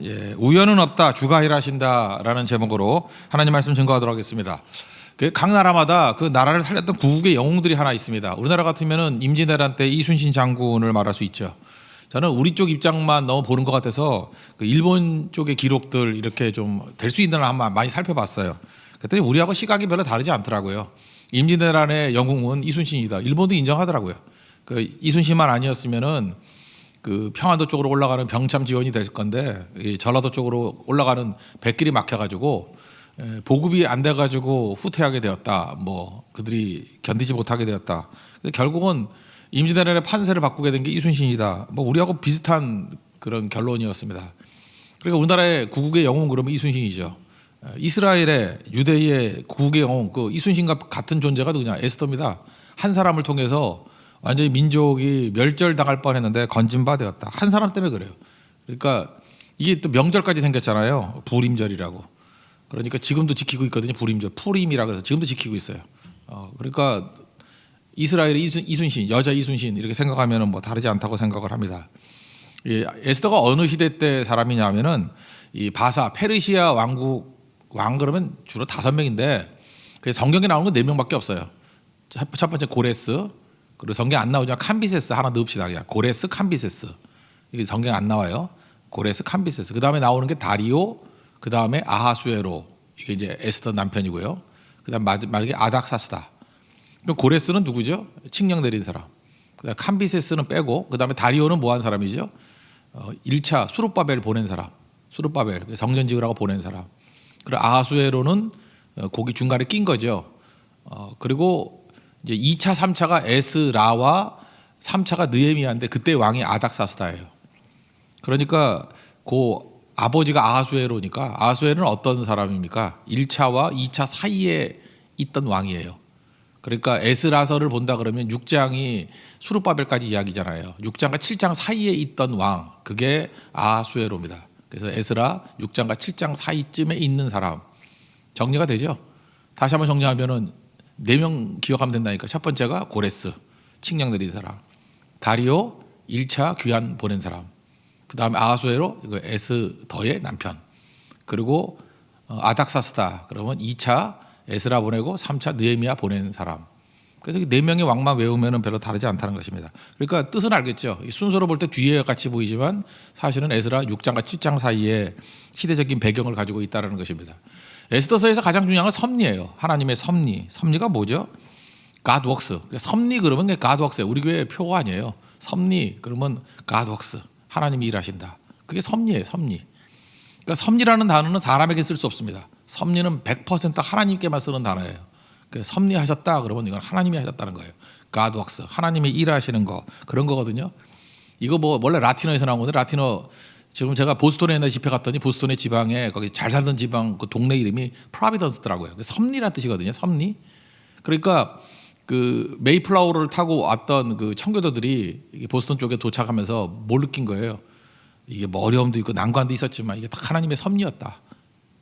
예, 우연은 없다, 주가 일하신다라는 제목으로 하나님 말씀 증거하도록 하겠습니다. 각 나라마다 그 나라를 살렸던 구국의 영웅들이 하나 있습니다. 우리나라 같으면은 임진왜란 때 이순신 장군을 말할 수 있죠. 저는 우리 쪽 입장만 너무 보는 것 같아서 그 일본 쪽의 기록들 이렇게 좀 될 수 있는 한 많이 살펴봤어요. 그랬더니 우리하고 시각이 별로 다르지 않더라고요. 임진왜란의 영웅은 이순신이다. 일본도 인정하더라고요. 그 이순신만 아니었으면은 그 평안도 쪽으로 올라가는 병참 지원이 될 건데 이 전라도 쪽으로 올라가는 백길이 막혀가지고 보급이 안 돼가지고 후퇴하게 되었다. 뭐 그들이 견디지 못하게 되었다. 결국은 임진왜란의 판세를 바꾸게 된 게 이순신이다. 뭐 우리하고 비슷한 그런 결론이었습니다. 그러니까 우리나라의 구국의 영웅 그러면 이순신이죠. 이스라엘의 유대의 구국의 영웅 그 이순신과 같은 존재가 누구냐? 에스더입니다. 한 사람을 통해서 완전히 민족이 멸절당할 뻔했는데 건진 바 되었다. 한 사람 때문에 그래요. 그러니까 이게 또 명절까지 생겼잖아요. 불임절이라고. 그러니까 지금도 지키고 있거든요. 불임절, 푸림이라 그래서 지금도 지키고 있어요. 그러니까 이스라엘의 이순신, 여자 이순신 이렇게 생각하면은 뭐 다르지 않다고 생각을 합니다. 이 에스더가 어느 시대 때 사람이냐면은 이 바사 페르시아 왕국 왕 그러면 주로 5명인데 그 성경에 나오는 건 4명밖에 없어요. 첫 번째 고레스, 그리고 성경 안 나오죠. 캄비세스 하나 넣읍시다. 그냥 고레스, 캄비세스. 이게 성경 안 나와요. 고레스, 캄비세스. 그 다음에 나오는 게 다리오, 그 다음에 아하수에로. 이게 이제 에스더 남편이고요. 그 다음 마지막에 아닥사스다. 고레스는 누구죠? 칙령 내린 사람. 그다음 캄비세스는 빼고 그 다음에 다리오는 뭐한 사람이죠? 1차 수룹바벨 보낸 사람. 수룹바벨 성전 지으라고 보낸 사람. 그리고 아하수에로는 거기 중간에 낀 거죠. 그리고 이제 2차, 3차가 에스라와 3차가 느헤미야인데 그때 왕이 아닥사스다예요. 그러니까 그 아버지가 아하수에로니까 아하수에로는 어떤 사람입니까? 1차와 2차 사이에 있던 왕이에요. 그러니까 에스라서를 본다 그러면 6장이 수룹바벨까지 이야기잖아요. 6장과 7장 사이에 있던 왕 그게 아하수에로입니다. 그래서 에스라 6장과 7장 사이쯤에 있는 사람 정리가 되죠. 다시 한번 정리하면은 4명 기억하면 된다니까. 첫 번째가 고레스 칙령 내린 사람, 다리오 1차 귀환 보낸 사람, 그 다음에 아하수에로 이거 에스더의 남편, 그리고 아닥사스다 그러면 2차 에스라 보내고 3차 느헤미야 보낸 사람. 그래서 4명의 왕만 외우면 별로 다르지 않다는 것입니다. 그러니까 뜻은 알겠죠. 순서로 볼 때 뒤에 같이 보이지만 사실은 에스라 6장과 7장 사이에 시대적인 배경을 가지고 있다는 것입니다. 에스더서에서 가장 중요한 건 섭리예요. 하나님의 섭리. 섭리가 뭐죠? God works. 섭리 그러면 God works예요. 우리 교회 표가 아니에요. 섭리 그러면 God works. 하나님이 일하신다. 그게 섭리예요. 섭리. 그러니까 섭리라는 단어는 사람에게 쓸 수 없습니다. 섭리는 100% 하나님께만 쓰는 단어예요. 섭리하셨다 그러면 이건 하나님이 하셨다는 거예요. God works. 하나님이 일하시는 거 그런 거거든요. 이거 뭐 원래 라틴어에서 나온 건데 라틴어 지금 제가 보스턴에 옛날 집회 갔더니 보스턴의 지방에 거기 잘 살던 지방 그 동네 이름이 프로비던스더라고요. 섭리라는 뜻이거든요. 섭리. 그러니까 그 메이플라워를 타고 왔던 그 청교도들이 보스턴 쪽에 도착하면서 뭘 느낀 거예요. 이게 뭐 어려움도 있고 난관도 있었지만 이게 다 하나님의 섭리였다.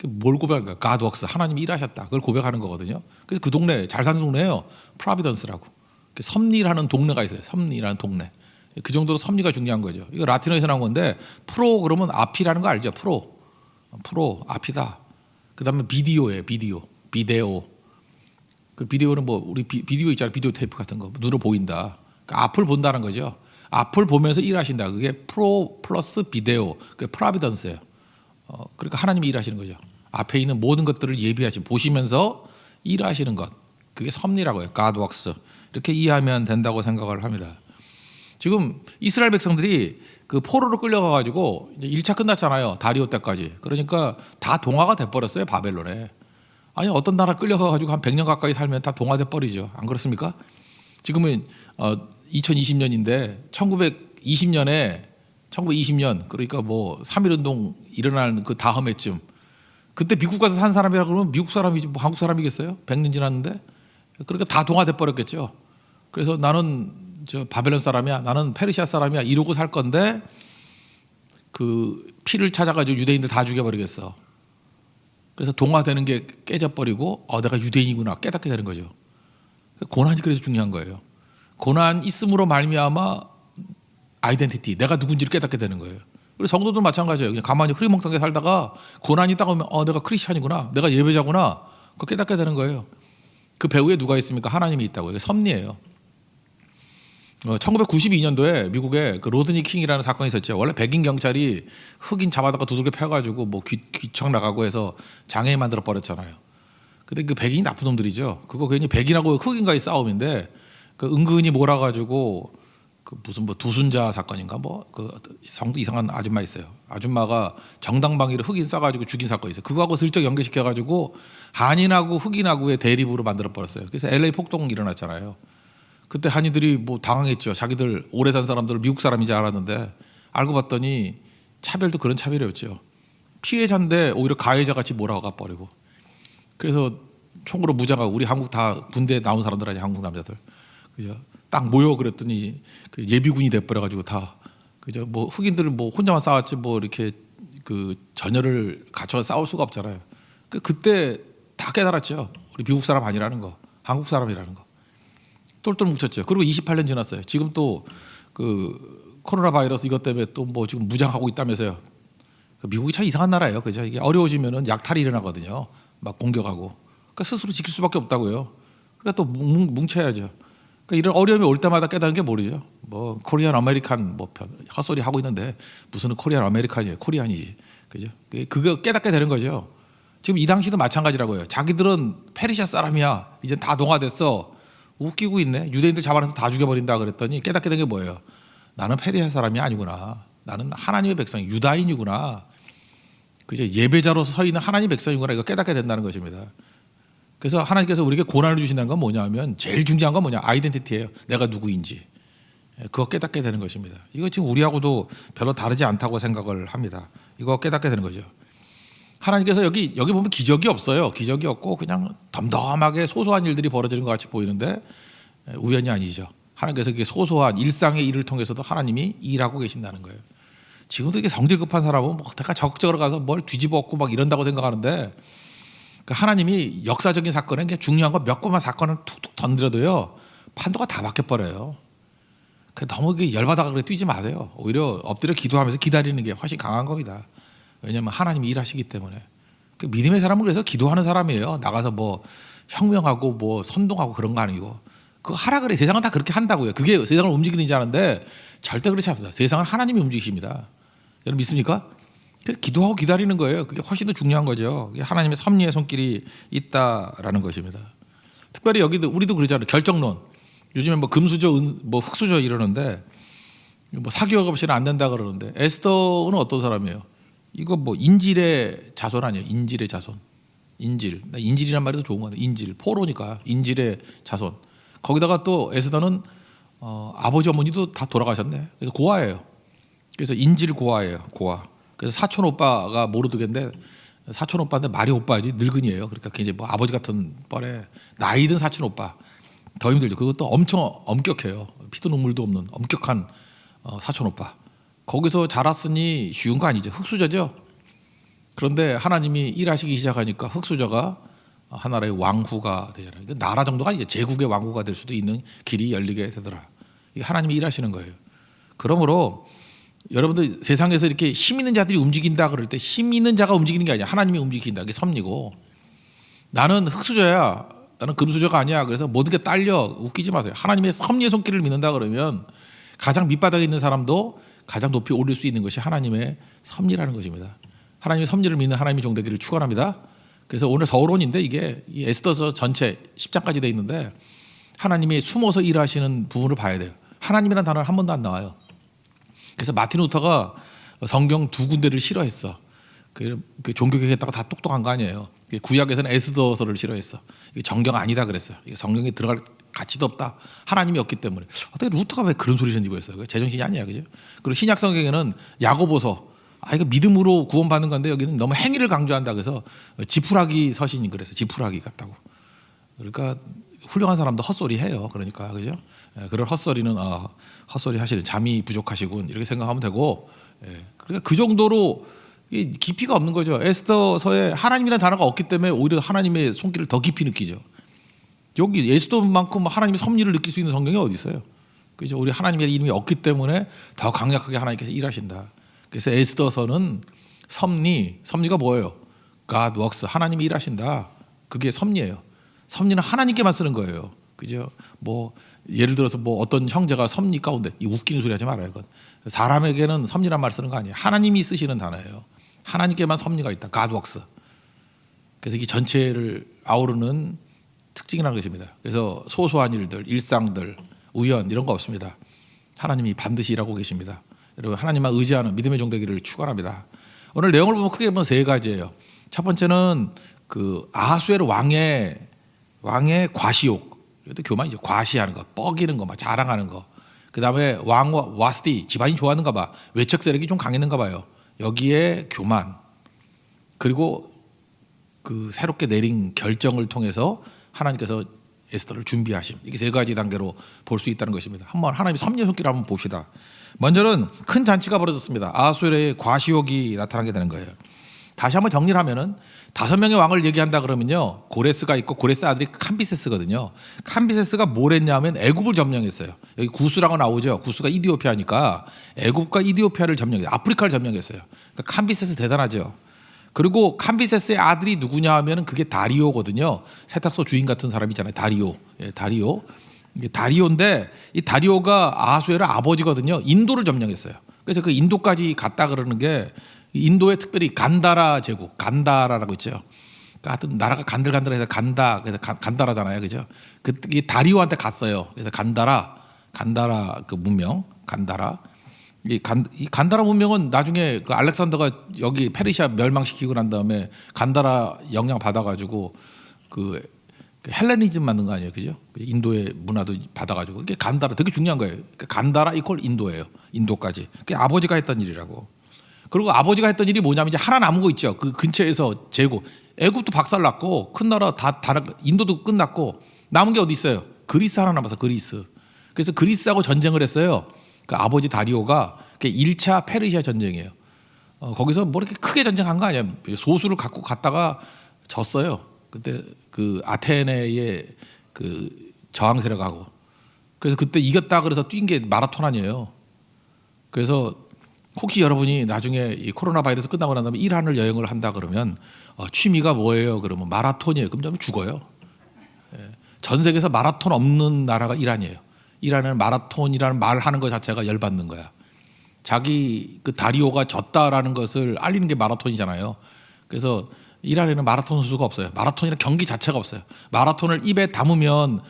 뭘 고백할까요? God works. 하나님이 일하셨다. 그걸 고백하는 거거든요. 그래서 그 동네 잘 사는 동네예요. 프로비던스라고. 섭리라는 동네가 있어요. 섭리라는 동네. 그 정도로 섭리가 중요한 거죠. 이거 라틴어에서 나온 건데 프로 그러면 앞이라는 거 알죠? 프로 앞이다. 그다음에 비디오예요. 비데오. 그 비디오는 뭐 우리 비디오 있잖아요. 비디오 테이프 같은 거 눈으로 보인다. 그러니까 앞을 본다는 거죠. 앞을 보면서 일하신다. 그게 프로 플러스 비데오. 그게 프로비던스예요. 그러니까 하나님이 일하시는 거죠. 앞에 있는 모든 것들을 예비하시 보시면서 일하시는 것. 그게 섭리라고 해요. God works. 이렇게 이해하면 된다고 생각을 합니다. 지금 이스라엘 백성들이 그 포로로 끌려가 가지고 1차 끝났잖아요. 다리오 때까지. 그러니까 다 동화가 돼 버렸어요. 바벨론에. 아니 어떤 나라 끌려가 가지고 한 100년 가까이 살면 다 동화돼 버리죠. 안 그렇습니까? 지금은 2020년인데 1920년 그러니까 뭐 3.1운동 일어나는 그 다음에쯤 그때 미국 가서 산 사람이라 그러면 미국 사람이지 뭐 한국 사람이겠어요? 100년 지났는데. 그러니까 다 동화돼 버렸겠죠. 그래서 나는 저 바벨론 사람이야, 나는 페르시아 사람이야 이러고 살 건데 그 피를 찾아가지고 유대인들 다 죽여버리겠어. 그래서 동화되는 게 깨져버리고 내가 유대인이구나 깨닫게 되는 거죠. 고난이 그래서 중요한 거예요. 고난 있음으로 말미암아 아이덴티티 내가 누군지를 깨닫게 되는 거예요. 그리고 성도도 마찬가지예요. 그냥 가만히 흐리멍텅하게 살다가 고난이 딱 오면 내가 크리스찬이구나, 내가 예배자구나, 그거 깨닫게 되는 거예요. 그 배후에 누가 있습니까? 하나님이 있다고. 이게 섭리예요. 1992년도에 미국에 그 로드니 킹이라는 사건이 있었죠. 원래 백인 경찰이 흑인 잡아다가 두들겨 패가지고 뭐 귀청 나가고 해서 장애인 만들어 버렸잖아요. 근데 그 백인이 나쁜 놈들이죠. 그거 괜히 백인하고 흑인과의 싸움인데 그 은근히 몰아가지고 그 무슨 뭐 두순자 사건인가 뭐 그 성도 이상한 아줌마 있어요. 아줌마가 정당방위로 흑인 쏴가지고 죽인 사건이 있어요. 그거하고 슬쩍 연계시켜가지고 한인하고 흑인하고의 대립으로 만들어 버렸어요. 그래서 LA 폭동 일어났잖아요. 그때 한인들이 뭐 당황했죠. 자기들 오래 산 사람들을 미국 사람인지 알았는데 알고 봤더니 차별도 그런 차별이었죠. 피해자인데 오히려 가해자 같이 몰아가 버리고. 그래서 총으로 무장하고 우리 한국 다 군대에 나온 사람들 아니야, 한국 남자들. 그죠? 딱 모여 그랬더니 그 예비군이 돼 버려 가지고 다 그죠? 뭐 흑인들은 뭐 혼자만 싸웠지 뭐 이렇게 그 전열을 갖춰 싸울 수가 없잖아요. 그때 다 깨달았죠. 우리 미국 사람 아니라는 거, 한국 사람이라는 거. 똘똘 뭉쳤죠. 그리고 28년 지났어요. 지금 또 그 코로나 바이러스 이것 때문에 또 뭐 지금 무장하고 있다면서요. 미국이 참 이상한 나라예요. 그죠? 이게 어려워지면은 약탈이 일어나거든요. 막 공격하고. 그러니까 스스로 지킬 수밖에 없다고요. 그러니까 또 뭉쳐야죠. 그러니까 이런 어려움이 올 때마다 깨닫는 게 모르죠. 뭐 코리안 아메리칸 뭐 헛소리 하고 있는데 무슨 코리안 아메리칸이에요. 코리안이지. 그죠? 그거 깨닫게 되는 거죠. 지금 이 당시도 마찬가지라고요. 자기들은 페르시아 사람이야. 이제 다 동화됐어. 웃기고 있네. 유대인들 잡아내서 다 죽여버린다 그랬더니 깨닫게 된 게 뭐예요? 나는 페르시아 사람이 아니구나. 나는 하나님의 백성, 유다인이구나. 그죠? 예배자로서 서 있는 하나님의 백성이구나. 이거 깨닫게 된다는 것입니다. 그래서 하나님께서 우리에게 고난을 주신다는 건 뭐냐면 제일 중요한 건 뭐냐? 아이덴티티예요. 내가 누구인지. 그거 깨닫게 되는 것입니다. 이거 지금 우리하고도 별로 다르지 않다고 생각을 합니다. 이거 깨닫게 되는 거죠. 하나님께서 여기 보면 기적이 없어요. 기적이 없고 그냥 덤덤하게 소소한 일들이 벌어지는 것 같이 보이는데 우연이 아니죠. 하나님께서 이게 소소한 일상의 일을 통해서도 하나님이 일하고 계신다는 거예요. 지금도 이렇게 성질 급한 사람은 뭐 내가 적극적으로 가서 뭘 뒤집어 엎고 막 이런다고 생각하는데 하나님이 역사적인 사건에 중요한 거 몇 번만 사건을 툭툭 던드려도요 판도가 다 바뀌어버려요. 너무 열받아가 그래 뛰지 마세요. 오히려 엎드려 기도하면서 기다리는 게 훨씬 강한 겁니다. 왜냐하면 하나님이 일하시기 때문에. 믿음의 사람은 그래서 기도하는 사람이에요. 나가서 뭐 혁명하고 뭐 선동하고 그런 거 아니고 그거 하라 그래. 세상은 다 그렇게 한다고요. 그게 세상을 움직이는 줄 아는데 절대 그렇지 않습니다. 세상은 하나님이 움직이십니다. 여러분 믿습니까? 그래서 기도하고 기다리는 거예요. 그게 훨씬 더 중요한 거죠. 하나님의 섭리의 손길이 있다라는 것입니다. 특별히 여기도 우리도 그러잖아요. 결정론. 요즘에 뭐 금수저, 뭐 흑수저 이러는데 뭐 사교육 없이는 안 된다 그러는데 에스더는 어떤 사람이에요? 이거 뭐 인질의 자손 아니에요? 인질의 자손. 인질. 인질이란 말이 더 좋은 거 같아요. 인질. 포로니까 인질의 자손. 거기다가 또 에스더는 아버지 어머니도 다 돌아가셨네. 그래서 고아예요. 그래서 인질 고아예요. 고아. 그래서 사촌 오빠가 모르드겠는데 사촌 오빠인데 말이 오빠지 늙은이에요. 그러니까 굉장히 뭐 아버지 같은 뻘에 나이 든 사촌 오빠. 더 힘들죠. 그것도 엄청 엄격해요. 피도 눈물도 없는 엄격한 사촌 오빠. 거기서 자랐으니 쉬운 거 아니죠. 흑수저죠. 그런데 하나님이 일하시기 시작하니까 흑수저가 하나의 왕후가 되잖아요. 나라 정도가 이제 제국의 왕후가 될 수도 있는 길이 열리게 되더라. 이게 하나님이 일하시는 거예요. 그러므로 여러분들 세상에서 이렇게 힘 있는 자들이 움직인다 그럴 때 힘 있는 자가 움직이는 게 아니야. 하나님이 움직인다. 그게 섭리고 나는 흑수저야. 나는 금수저가 아니야. 그래서 모든 게 딸려. 웃기지 마세요. 하나님의 섭리의 손길을 믿는다 그러면 가장 밑바닥에 있는 사람도 가장 높이 올릴 수 있는 것이 하나님의 섭리라는 것입니다. 하나님의 섭리를 믿는 하나님의 종되기를 축원합니다. 그래서 오늘 서론인데 이게 에스더서 전체 10장까지 돼 있는데 하나님이 숨어서 일하시는 부분을 봐야 돼요. 하나님이라는 단어는 한 번도 안 나와요. 그래서 마틴 루터가 성경 두 군데를 싫어했어. 그 종교개혁했다가 다 똑똑한 거 아니에요. 구약에서는 에스더서를 싫어했어. 이게 정경 아니다 그랬어요. 이게 성경에 들어갈 가치도 없다. 하나님이 없기 때문에. 어떻게 루터가 왜 그런 소리 전지고 했어요? 제정신이 아니야, 그죠? 그리고 신약 성경에는 야고보서 이거 믿음으로 구원받는 건데 여기는 너무 행위를 강조한다 그래서 지푸라기 서신이 그래서 지푸라기 같다고. 그러니까 훌륭한 사람도 헛소리 해요. 그러니까 그죠? 그런 헛소리는 헛소리 하시는 잠이 부족하시군 이렇게 생각하면 되고. 그러니까 그 정도로 깊이가 없는 거죠. 에스더서에 하나님이라는 단어가 없기 때문에 오히려 하나님의 손길을 더 깊이 느끼죠. 여기 에스더만큼 하나님의 섭리를 느낄 수 있는 성경이 어디 있어요? 그죠? 우리 하나님의 이름이 없기 때문에 더 강력하게 하나님께서 일하신다. 그래서 에스더서는 섭리가 뭐예요? God works. 하나님이 일하신다. 그게 섭리예요. 섭리는 하나님께만 쓰는 거예요. 그죠? 뭐 예를 들어서 뭐 어떤 형제가 섭리 가운데 이 웃기는 소리 하지 말아요. 이건 사람에게는 섭리란 말 쓰는 거 아니에요. 하나님이 쓰시는 단어예요. 하나님께만 섭리가 있다. God works. 그래서 이 전체를 아우르는 특징이라는 것입니다. 그래서 소소한 일들, 일상들, 우연 이런 거 없습니다. 하나님이 반드시 일하고 계십니다. 여러분 하나님만 의지하는 믿음의 종되기를 축원합니다. 오늘 내용을 보면 크게 보면 세 가지예요. 첫 번째는 그 아하수에로 왕의 과시욕, 이것도 교만이죠. 과시하는 거, 뻐기는 거, 막 자랑하는 거. 그 다음에 왕 와스티, 집안이 좋았는가 봐, 외척 세력이 좀 강했는가 봐요. 여기에 교만, 그리고 그 새롭게 내린 결정을 통해서 하나님께서 에스더를 준비하심. 이게 세 가지 단계로 볼 수 있다는 것입니다. 한번 하나님의 섭리의 손길을 한번 봅시다. 먼저는 큰 잔치가 벌어졌습니다. 아하수에로의 과시욕이 나타나게 되는 거예요. 다시 한번 정리를 하면은 5명의 왕을 얘기한다 그러면요, 고레스가 있고 고레스 아들이 캄비세스거든요. 캄비세스가 뭘 했냐면 애굽을 점령했어요. 여기 구스라고 나오죠. 구스가 이디오피아니까 애굽과 이디오피아를 점령했어요. 아프리카를 점령했어요. 그러니까 캄비세스 대단하죠. 그리고 캄비세스의 아들이 누구냐 하면은 그게 다리오거든요. 세탁소 주인 같은 사람 있잖아요. 다리오. 예, 다리오. 이게 다리오인데 이 다리오가 아하수에로 아버지거든요. 인도를 점령했어요. 그래서 그 인도까지 갔다 그러는 게 인도에 특별히 간다라 제국, 간다라라고 있죠. 그러니까 하여튼 나라가 간들간들해서 그래서 간다라잖아요, 그죠? 이 다리오한테 갔어요. 그래서 간다라 그 문명, 간다라. 이 간다라 문명은 나중에 그 알렉산더가 여기 페르시아 멸망시키고 난 다음에 간다라 영향 받아가지고 그 헬레니즘 만든 거 아니에요, 그죠? 인도의 문화도 받아가지고 이게 간다라 되게 중요한 거예요. 간다라 이퀄 인도예요, 인도까지. 그게 아버지가 했던 일이라고. 그리고 아버지가 했던 일이 뭐냐면 이제 하나 남은 거 있죠. 그 근처에서 제국, 애굽도 박살났고 큰 나라 다 인도도 끝났고 남은 게 어디 있어요? 그리스 하나 남아서 그리스. 그래서 그리스하고 전쟁을 했어요. 그 아버지 다리오가 1차 페르시아 전쟁이에요. 거기서 뭐 이렇게 크게 전쟁한 거 아니야. 소수를 갖고 갔다가 졌어요. 그때 그 아테네의 그 저항 세력하고. 그래서 그때 이겼다 그래서 뛴 게 마라톤 아니에요. 그래서 혹시 여러분이 나중에 이 코로나 바이러스 끝나고 난 다음에 이란을 여행을 한다 그러면 취미가 뭐예요? 그러면 마라톤이에요. 그럼 좀 죽어요. 예. 전 세계에서 마라톤 없는 나라가 이란이에요. 이란은 마라톤이라는 말 하는 것 자체가 열받는 거야. 자기 그 다리오가 졌다라는 것을 알리는 게 마라톤이잖아요. 그래서 이란에는 마라톤 선수가 없어요. 마라톤이라는 경기 자체가 없어요. 마라톤을 입에 담으면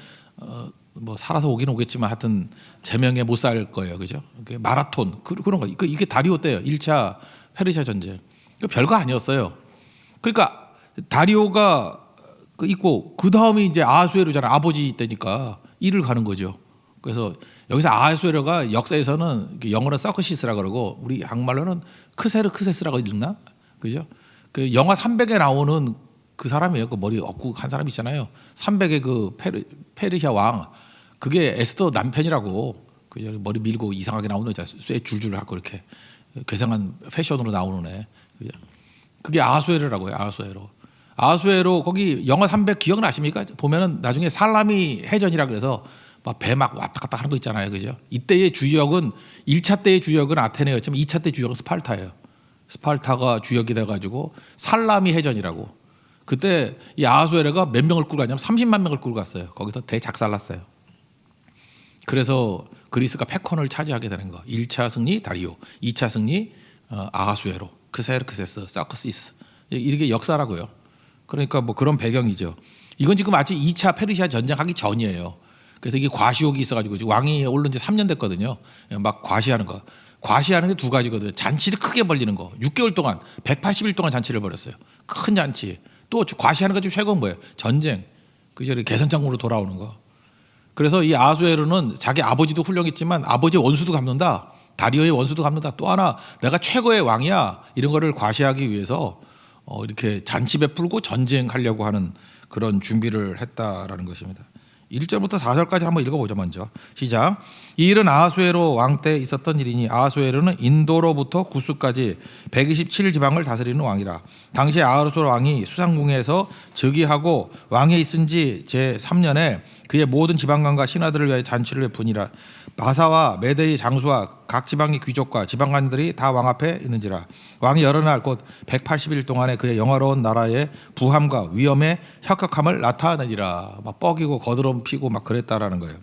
뭐 살아서 오긴 오겠지만 하여튼 제명에 못 살 거예요, 그죠? 마라톤 그런 거 이게 다리오 때예요. 1차 페르시아 전쟁. 별거 아니었어요. 그러니까 다리오가 있고 그 다음에 이제 아하수에로잖아요. 아버지 때니까 일을 가는 거죠. 그래서 여기서 아하수에로가 역사에서는 영어로 서커시스라 그러고 우리 한국말로는 크세르크세스라고 읽나, 그죠? 그 영화 300에 나오는 그 사람이에요. 그 머리 없고 한 사람 있잖아요. 300의 그 페르시아 왕. 그게 에스더 남편이라고. 그 머리 밀고 이상하게 나오는 여자, 쇠 줄줄 하고 이렇게 괴상한 패션으로 나오는 애. 그게 아하수에로라고요. 아하수에로 거기 영화 300 기억나십니까? 보면은 나중에 살라미 해전이라 그래서 막 배 막 왔다 갔다 하는 거 있잖아요, 그죠? 이때의 주역은 1차 때의 주역은 아테네였지만 2차 때 주역은 스파르타예요. 스파르타가 주역이 돼가지고 살라미 해전이라고. 그때 이 아하수에로가 몇 명을 끌고 갔냐면 30만 명을 끌고 갔어요. 거기서 대작살났어요. 그래서 그리스가 패권을 차지하게 되는 거. 1차 승리 다리오, 2차 승리 아하수에로, 크세르크세스, 사크시스. 이게 역사라고요. 그러니까 뭐 그런 배경이죠. 이건 지금 아직 2차 페르시아 전쟁하기 전이에요. 그래서 이게 과시욕이 있어가지고 왕이 오른 지 3년 됐거든요. 막 과시하는 거. 과시하는 게 두 가지거든요. 잔치를 크게 벌리는 거. 6개월 동안 180일 동안 잔치를 벌였어요. 큰 잔치. 또 과시하는 것 중 최고는 뭐예요? 전쟁. 그죠? 개선장으로 돌아오는 거. 그래서 이 아하수에로는 자기 아버지도 훌륭했지만 아버지의 원수도 갚는다. 다리오의 원수도 갚는다. 또 하나 내가 최고의 왕이야. 이런 거를 과시하기 위해서 이렇게 잔치 베풀고 전쟁하려고 하는 그런 준비를 했다라는 것입니다. 1절부터 4절까지 한번 읽어보죠. 먼저 시작. 이 일은 아하수에로 왕 때 있었던 일이니 아하수에로는 인도로부터 구스까지 127지방을 다스리는 왕이라. 당시 아하수에로 왕이 수상궁에서 즉위하고 왕에 있은 지 제3년에 그의 모든 지방관과 신하들을 위하여 잔치를 베푸니라. 바사와 메대의 장수와 각 지방의 귀족과 지방관들이 다 왕 앞에 있는지라. 왕이 여러 날 곧 180일 동안에 그의 영화로운 나라의 부함과 위엄의 혁혁함을 나타내니라. 막 뻐기고 거드름 피고 막 그랬다라는 거예요.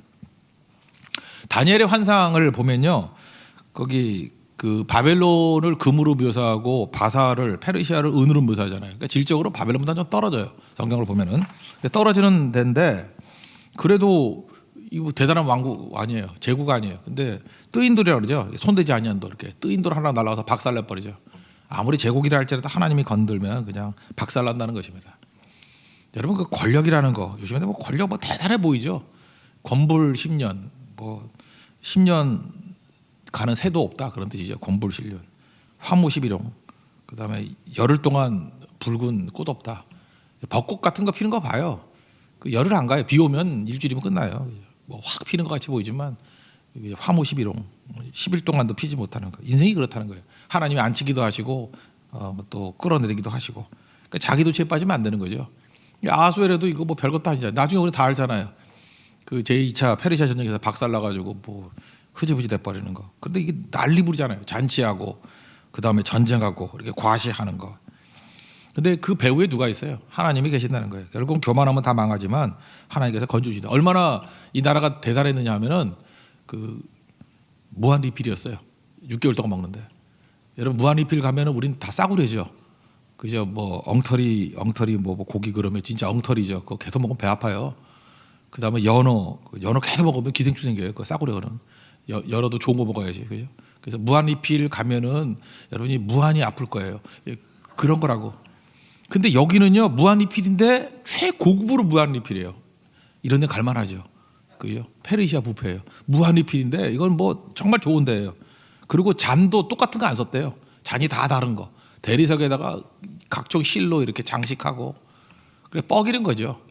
다니엘의 환상을 보면요, 거기 그 바벨론을 금으로 묘사하고 바사를 페르시아를 은으로 묘사하잖아요. 그러니까 질적으로 바벨론보다 좀 떨어져요. 성경을 보면은 떨어지는 데인데 그래도 이거 대단한 왕국 아니에요. 제국 아니에요. 근데 뜨인돌이라고 그러죠. 손대지 아니한 돌 이렇게 뜨인돌 하나 날아가서 박살내 버리죠. 아무리 제국이라 할지라도 하나님이 건들면 그냥 박살난다는 것입니다. 여러분 그 권력이라는 거 요즘에 뭐 권력 뭐 대단해 보이죠. 권불 10년 뭐 10년 가는 새도 없다 그런 뜻이죠. 권불 10년. 화무 11홍. 그다음에 열흘 동안 붉은 꽃 없다. 벚꽃 같은 거 피는 거 봐요. 그 열흘 안 가요. 비 오면 일주일이면 끝나요. 뭐 확 피는 것 같이 보이지만 화무 11홍 10일 동안도 피지 못하는 거. 인생이 그렇다는 거예요. 하나님이 안치기도 하시고 또 끌어내리기도 하시고. 그러니까 자기도 죄 빠지면 안 되는 거죠. 아하수에라도 이거 뭐 별것도 아니잖아요. 나중에 우리 다 알잖아요. 그 제2차 페르시아 전쟁에서 박살나가지고 뭐 흐지부지 돼버리는 거. 그런데 이게 난리 부르잖아요. 잔치하고 그 다음에 전쟁하고 이렇게 과시하는 거. 근데 그 배후에 누가 있어요? 하나님이 계신다는 거예요. 결국 교만하면 다 망하지만 하나님께서 건져주신다. 얼마나 이 나라가 대단했느냐 하면은 그 무한 리필이었어요. 6개월 동안 먹는데. 여러분 무한 리필 가면은 우린 다 싸구려죠. 그죠? 뭐 엉터리 뭐 고기 그러면 진짜 엉터리죠. 그거 계속 먹으면 배 아파요. 그 다음에 연어 계속 먹으면 기생충 생겨요. 그 싸구려는 연어도 좋은 거 먹어야지, 그죠? 그래서 무한 리필 가면은 여러분이 무한히 아플 거예요. 그런 거라고. 근데 여기는요 무한 리필인데 최고급으로 무한 리필이에요. 이런 데 갈만하죠. 그죠? 페르시아 뷔페예요. 무한 리필인데 이건 뭐 정말 좋은 데예요. 그리고 잔도 똑같은 거 안 썼대요. 잔이 다 다른 거. 대리석에다가 각종 실로 이렇게 장식하고 그래 뻐기는 거죠.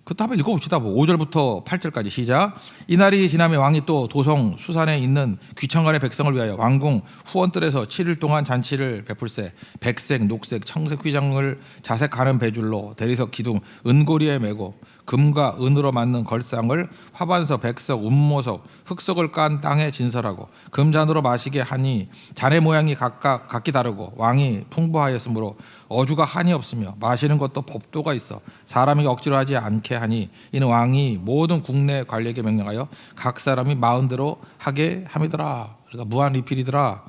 그것도 한번 읽어봅시다. 뭐 5절부터 8절까지 시작. 이날이 지나면 왕이 또 도성 수산에 있는 귀천간의 백성을 위하여 왕궁 후원뜰에서 7일 동안 잔치를 베풀세. 백색, 녹색, 청색 휘장을 자색하는 배줄로 대리석 기둥 은고리에 메고 금과 은으로 만든 걸상을 화반석, 백석, 운모석, 흑석을 깐 땅에 진설하고 금잔으로 마시게 하니 잔의 모양이 각각 각기 다르고 왕이 풍부하였으므로 어주가 한이 없으며 마시는 것도 법도가 있어 사람이 억지로 하지 않게 하니 이는 왕이 모든 국내 관리에게 명령하여 각 사람이 마음대로 하게 함이더라. 그러니까 무한 리필이더라.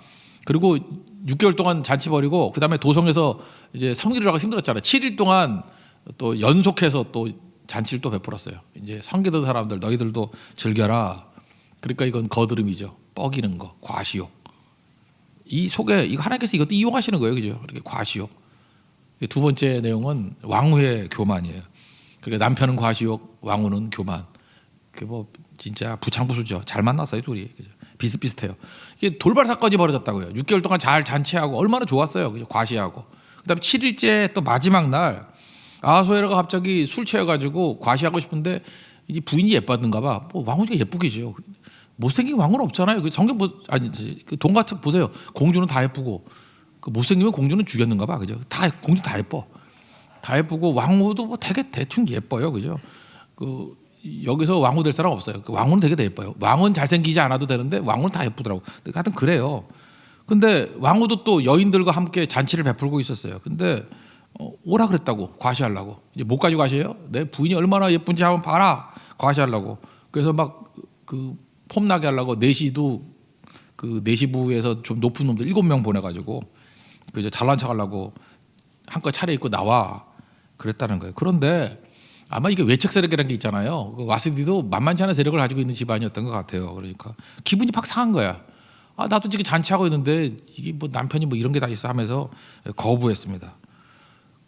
그리고 6개월 동안 잔치 벌이고 그 다음에 도성에서 이제 성기를 하기 힘들었잖아요. 7일 동안 또 연속해서 또 잔치를 또 베풀었어요. 이제 성기던 사람들 너희들도 즐겨라. 그러니까 이건 거드름이죠. 뻐기는 거, 과시욕. 이 속에 이거 하나님께서 이것도 이용하시는 거예요, 그죠? 이렇게 과시욕. 두 번째 내용은 왕후의 교만이에요. 그러니까 남편은 과시욕, 왕후는 교만. 그 뭐 진짜 부창부수죠. 잘 만났어요, 둘이. 그죠? 비슷비슷해요. 이게 돌발 사건이 벌어졌다고요. 6개월 동안 잘 잔치하고 얼마나 좋았어요, 그죠? 과시하고. 그다음에 7일째 또 마지막 날. 아하수에라가 갑자기 술 취해가지고 과시하고 싶은데 이제 부인이 예뻤는가 봐. 뭐 왕후가 예쁘겠죠. 못생긴 왕후는 없잖아요. 그 성경 아니 그 동 같은 보세요. 공주는 다 예쁘고 그 못생기면 공주는 죽였는가 봐. 그죠? 다 공주 다 예뻐. 다 예쁘고 왕후도 뭐 되게 대충 예뻐요. 그죠? 그 여기서 왕후 될 사람 없어요. 그 왕후는 되게 예뻐요. 왕은 잘생기지 않아도 되는데 왕후는 다 예쁘더라고. 하여튼 그래요. 근데 왕후도 또 여인들과 함께 잔치를 베풀고 있었어요. 근데 오라 그랬다고 과시하려고. 이제 못 가지고 가셔요. 내 부인이 얼마나 예쁜지 한번 봐라. 과시하려고. 그래서 막 그 폼나게 하려고 내시도 그 내시부에서 좀 높은 놈들 7명 보내가지고 그 이제 잘난 척하려고 한껏 차려입고 나와 그랬다는 거예요. 그런데 아마 이게 외척 세력이라는 게 있잖아요. 그 와스디도 만만치 않은 세력을 가지고 있는 집안이었던 것 같아요. 그러니까 기분이 팍 상한 거야. 아 나도 지금 잔치하고 있는데 이게 뭐 남편이 뭐 이런 게 다 있어 하면서 거부했습니다.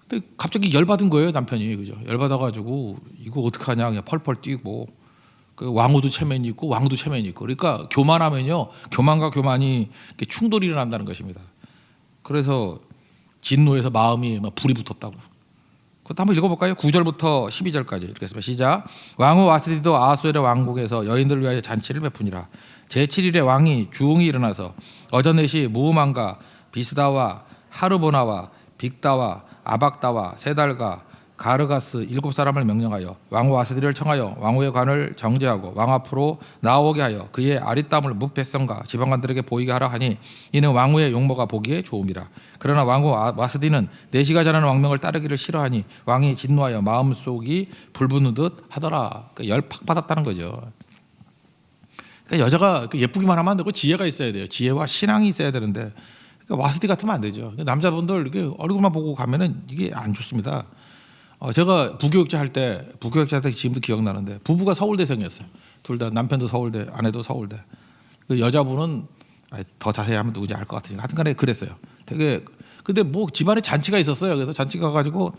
근데 갑자기 열받은 거예요, 남편이. 그죠? 열받아가지고 이거 어떡하냐 그냥 펄펄 뛰고 그 왕후도 체면이 있고 왕도 체면이 있고 그러니까 교만하면요 교만과 교만이 충돌이 일어난다는 것입니다. 그래서 진노에서 마음이 막 불이 붙었다고. 그것도 한번 읽어볼까요? 9절부터 12절까지 읽겠습니다. 시작. 왕후 와스디도 아하수에르 왕국에서 여인들을 위하여 잔치를 베푸니라. 제7일에 왕이 주웅이 일어나서 어저넷이 무음한과 비스다와 하르보나와 빅다와 아박다와 세달과 가르가스 7사람을 명령하여 왕후 와스디를 청하여 왕후의 관을 정죄하고 왕 앞으로 나오게 하여 그의 아리따움을 묵백성과 지방관들에게 보이게 하라 하니 이는 왕후의 용모가 보기에 좋음이라. 그러나 왕후 와스디는 내시가 전하는 왕명을 따르기를 싫어하니 왕이 진노하여 마음속이 불붙는 듯 하더라. 그러니까 열 팍 받았다는 거죠. 그러니까 여자가 예쁘기만 하면 안 되고 지혜가 있어야 돼요. 지혜와 신앙이 있어야 되는데 그러니까 와스디 같으면 안 되죠. 남자분들 이렇게 얼굴만 보고 가면은 이게 안 좋습니다. 제가 부교육자 할 때 지금도 기억나는데 부부가 서울대생이었어요. 둘 다 남편도 서울대, 아내도 서울대. 그 여자분은 더 자세히 하면 누구지 알 것 같으니까 하여튼간에 그랬어요. 되게 근데 뭐 집안에 잔치가 있었어요. 그래서 잔치 가가지고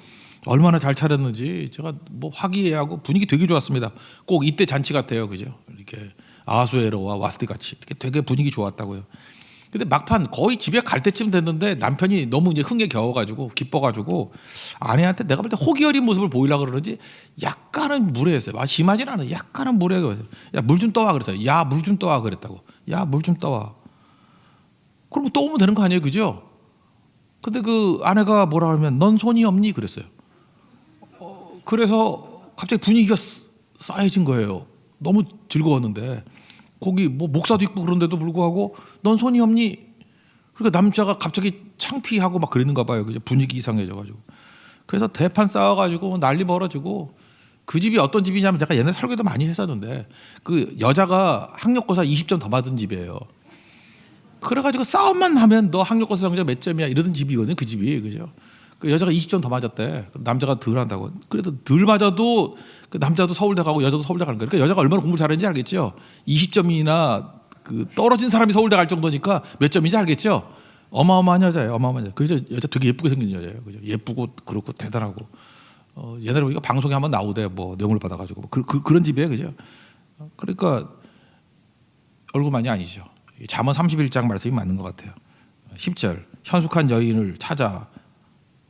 얼마나 잘 차렸는지 제가 뭐 화기애애하고 분위기 되게 좋았습니다. 꼭 이때 잔치 같아요, 그죠? 이렇게 아수에로와 와스디 같이 이렇게 되게 분위기 좋았다고요. 근데 막판 거의 집에 갈 때쯤 됐는데 남편이 너무 이제 흥에 겨워가지고 기뻐가지고 아내한테 내가 볼 때 호기 어린 모습을 보이려고 그러는지 약간은 무례했어요. 심하진 않아요. 약간은 무례해요. 야, 물 좀 떠와 그랬어요. 야, 물 좀 떠와 그랬다고. 야, 물 좀 떠와. 그럼 떠오면 되는 거 아니에요, 그죠? 근데 그 아내가 뭐라 하면 넌 손이 없니 그랬어요. 그래서 갑자기 분위기가 싸해진 거예요. 너무 즐거웠는데. 거기 뭐 목사도 있고 그런데도 불구하고 넌 손이 없니? 그러니까 남자가 갑자기 창피하고 막 그랬는가 봐요. 그죠? 분위기 이상해져가지고. 그래서 대판 싸워가지고 난리 벌어지고 그 집이 어떤 집이냐면 제가 옛날 설교도 많이 했었는데 그 여자가 학력고사 20점 더 받은 집이에요. 그래가지고 싸움만 하면 너 학력고사 성적 몇 점이야 이러던 집이거든요. 그 집이 그죠? 그 여자가 20점 더 맞았대. 남자가 덜 한다고. 그래도 덜 맞아도 그 남자도 서울대 가고 여자도 서울대 가는 거예요. 그러니까 여자가 얼마나 공부 잘했는지 알겠죠. 20점이나 그 떨어진 사람이 서울대 갈 정도니까 몇 점인지 알겠죠. 어마어마한 여자예요. 어마어마한 여자. 그 여자 되게 예쁘게 생긴 여자예요. 그죠? 예쁘고 그렇고 대단하고. 옛날에 보니까 방송에 한번 나오대 뭐 내용을 받아가지고 그런 집이에요, 그죠? 그러니까 얼굴만이 아니죠. 잠언 31장 말씀이 맞는 것 같아요. 10절 현숙한 여인을 찾아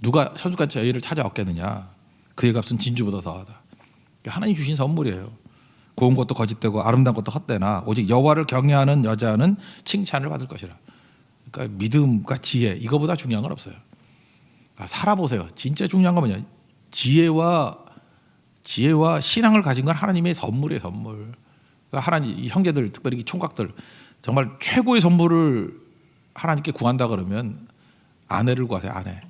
누가 현숙한 여인을 찾아 얻겠느냐? 그의 값은 진주보다 더하다. 하나님 주신 선물이에요. 고운 것도 거짓되고 아름다운 것도 헛되나 오직 여호와를 경외하는 여자는 칭찬을 받을 것이라. 그러니까 믿음과 지혜 이거보다 중요한 건 없어요. 살아보세요. 진짜 중요한 건 뭐냐? 지혜와 신앙을 가진 건 하나님의 선물이에요. 선물. 그러니까 하나님 이 형제들 특별히 이 총각들 정말 최고의 선물을 하나님께 구한다 그러면 아내를 구하세요. 아내.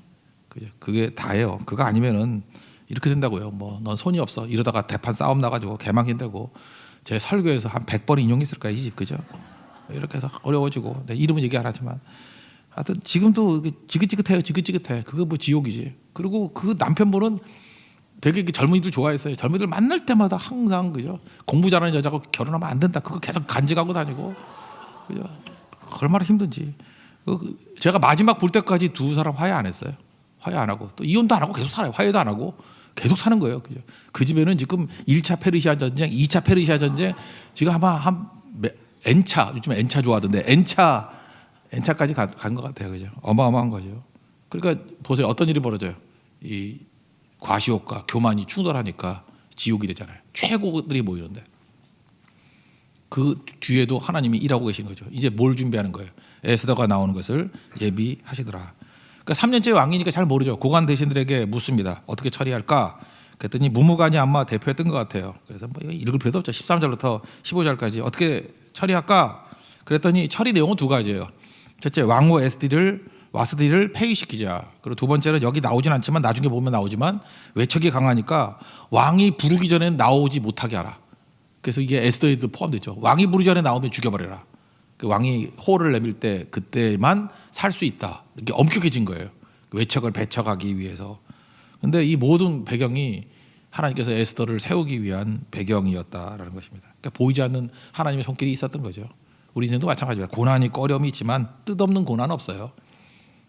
그게 다예요. 그거 아니면은 이렇게 된다고요. 뭐 넌 손이 없어. 이러다가 대판 싸움 나가지고 개망신되고 제 설교에서 한 100번 인용했을 거야 이 집 그죠? 이렇게 해서 어려워지고 내 이름은 얘기 안 하지만 하여튼 지금도 지긋지긋해요. 지긋지긋해. 그거 뭐 지옥이지. 그리고 그 남편분은 되게 젊은이들 좋아했어요. 젊은이들 만날 때마다 항상 그죠? 공부 잘하는 여자가 결혼하면 안 된다. 그거 계속 간직하고 다니고 그죠? 얼마나 힘든지. 제가 마지막 볼 때까지 두 사람 화해 안 했어요. 화해 안 하고 또 이혼도 안 하고 계속 살아요. 화해도 안 하고 계속 사는 거예요. 그죠? 그 집에는 지금 1차 페르시아 전쟁, 2차 페르시아 전쟁 지금 아마 한 N차 요즘 N차 좋아하던데 N차까지 간 것 같아요. 그죠? 어마어마한 거죠. 그러니까 보세요. 어떤 일이 벌어져요. 이 과시욕과 교만이 충돌하니까 지옥이 되잖아요. 최고들이 모이는데 그 뒤에도 하나님이 일하고 계신 거죠. 이제 뭘 준비하는 거예요. 에스더가 나오는 것을 예비하시더라. 그러니까 3년째 왕이니까 잘 모르죠. 고관 대신들에게 묻습니다. 어떻게 처리할까? 그랬더니 무무관이 아마 대표했던 것 같아요. 그래서 뭐 읽을 필요도 없죠. 13절부터 15절까지 어떻게 처리할까? 그랬더니 처리 내용은 두 가지예요. 첫째, 왕후 와스디를 폐위시키자. 그리고 두 번째는 여기 나오진 않지만 나중에 보면 나오지만 외척이 강하니까 왕이 부르기 전에는 나오지 못하게 하라. 그래서 이게 에스더에도 포함됐죠. 왕이 부르기 전에 나오면 죽여버려라. 그 왕이 호를 내밀 때 그때만 살 수 있다. 이렇게 엄격해진 거예요. 외척을 배척하기 위해서. 그런데 이 모든 배경이 하나님께서 에스더를 세우기 위한 배경이었다라는 것입니다. 그러니까 보이지 않는 하나님의 손길이 있었던 거죠. 우리 인생도 마찬가지입니다. 고난이 꺼려움이 있지만 뜻없는 고난은 없어요.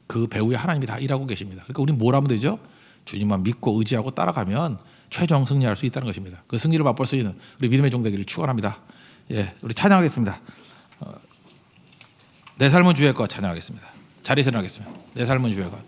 그 배후에 하나님이 다 일하고 계십니다. 그러니까 우리는 뭘 하면 되죠? 주님만 믿고 의지하고 따라가면 최종 승리할 수 있다는 것입니다. 그 승리를 맛볼 수 있는 우리 믿음의 종 되기를 축원합니다. 예, 우리 찬양하겠습니다. 내 삶은 주의 것 찬양하겠습니다. 자리에서 일어나겠습니다. 내 삶은 주의 것.